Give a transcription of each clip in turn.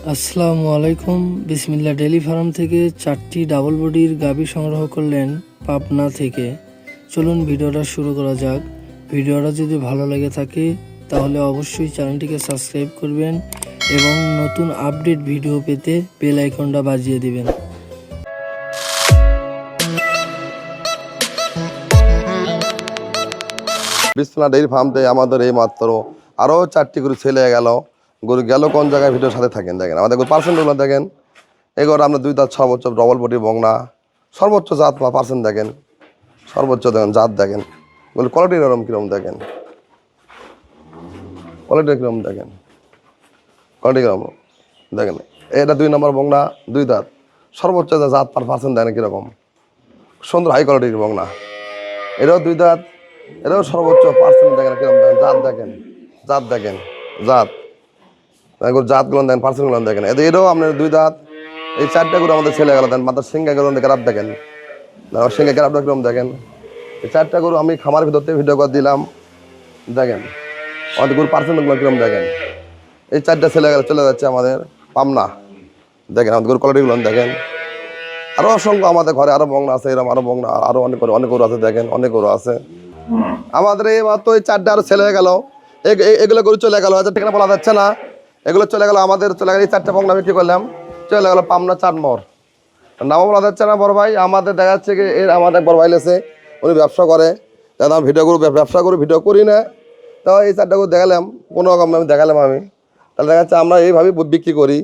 আসসালামু আলাইকুম। বিসমিল্লাহ ডেইরি ফার্ম থেকে 4টি ডাবল বডির গাভী সংগ্রহ করলেন পাবনা থেকে। চলুন ভিডিওটা শুরু করা যাক। ভিডিওটা যদি ভালো লেগে থাকে তাহলে অবশ্যই চ্যানেলটিকে সাবস্ক্রাইব করবেন এবং নতুন আপডেট ভিডিও পেতে বেল আইকনটা বাজিয়ে দিবেন। বিসমিল্লাহ ডেইরি ফার্ম থেকে আমাদের এই মাত্র আরও 4টি গরু ছেলে গেল। গরু গেল কোন জায়গায় ভিডিওর সাথে থাকেন দেখেন, আমাদের পার্সেন্টগুলো দেখেন। এগুলো আমরা 2 দাঁত সর্বোচ্চ ডবল বডি বংনা, সর্বোচ্চ জাত পার্সেন্ট দেখেন, সর্বোচ্চ দেখেন জাত দেখেন। বলে কোয়ালিটি এরকম কীরকম দেখেন, কোয়ালিটি কীরকম দেখেন, কোয়ালিটি কীরকম দেখেন। এটা 2 নম্বর বংনা, 2 দাঁত, সর্বোচ্চ জাত পার্সেন্ট দেখেন কীরকম সুন্দর হাই কোয়ালিটির বংনা। এটাও 2 দাঁত, এটাও সর্বোচ্চ পার্সেন্ট দেখেন কিরকম দেখেন, জাত দেখেন, জাত দেখেন, জাত জাতগুলো দেখেন, পার্সেন্টগুলো দেখেন। এটাও আপনার 2 দাঁত। এই 4টা গরু আমাদের ছেলে গেল দেন, মাথার সিঙ্গা গরু গ্রাফ দেখেন, সিঙ্গা গ্রাফটা কিরকম দেখেন। এই 4টা গরু আমি খামার ভিতর থেকে ভিডিও করে দিলাম দেখেন, আমাদের গরু পার্সেন্টগুলো কিরকম দেখেন। এই 4টা ছেলে গেলে চলে যাচ্ছে আমাদের পাবনা দেখেন, আমাদের গরু কোয়ালিটিগুলো দেখেন। আরও অসংখ্য আমাদের ঘরে আরও বংনা আছে, এরকম আরও বংনা আরও অনেক গরু আছে দেখেন, অনেক গরু আছে আমাদের। এই মাত্র এই 4টা আরও ছেলে গেল, এগুলো গরু চলে গেল, আচ্ছা ঠিকানা বলা যাচ্ছে না। এগুলো চলে গেল আমাদের, চলে গেল এই 4টা বংলা বিক্রি করলাম, চলে গেল পাবনা 4 নম্বর। নামও বলা যাচ্ছে না বড় ভাই। আমাদের দেখা যাচ্ছে কি এর আমাদের বড় ভাই লেছে, উনি ব্যবসা করে, দাদা আমি ভিডিও করবো, ব্যবসা করি, ভিডিও করি না। তো এই 4টা গরু দেখালাম, কোনো রকম আমি দেখালাম আমি। তাহলে দেখা যাচ্ছে আমরা এইভাবেই বিক্রি করি।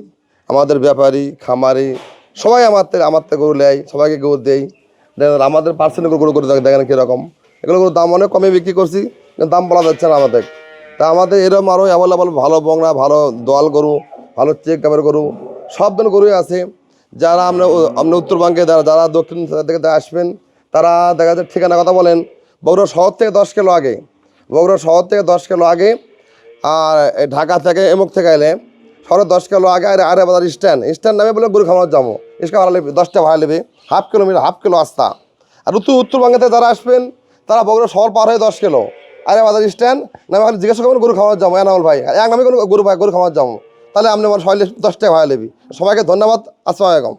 আমাদের ব্যাপারী খামারি সবাই আমার থেকে গরু নেয়, সবাইকে গরু দেই। দেখেন আমাদের পার্সেন্ট গরু দেখেন কীরকম। এগুলো দাম অনেক কমে বিক্রি করছি, কিন্তু দাম বলা যাচ্ছে না আমাদের। তা আমাদের এরকম আরও অ্যাভেলেবল ভালো বংরা, ভালো দোয়াল গরু, ভালো চেক কাপের গরু, সব ধরনের গরুই আছে। যারা আপনার উত্তরবঙ্গে যারা দক্ষিণ থেকে আসবেন, তারা দেখা যাচ্ছে ঠিকানা কথা বলেন বগুড়া শহর থেকে 10 কিলো আগে, বগুড়া শহর থেকে 10 কিলো আগে। আর ঢাকা থেকে এমুক থেকে এলে শহরের 10 কিলো আগে আরে বাজার স্ট্যান্ড নামে বলে গরু খামার যাবো, ইস্কা ভাড়া নেবে 10টা ভাড়া নেবে, হাফ কিলো আস্তা। আর উত্তরবঙ্গে থেকে যারা আসবেন তারা বগুড়া শহর পার হয়ে 10 কিলো আরে বাজার স্ট্যান্ড নামে জিজ্ঞাসা করবেন গরু খামার যাবো, এনামল ভাই এক নামে কোনো গরু খামার যাবো, তাহলে আপনি আমার 10 টাকা ভাড়া নেবি। সবাইকে ধন্যবাদ, আসসালামু আলাইকুম।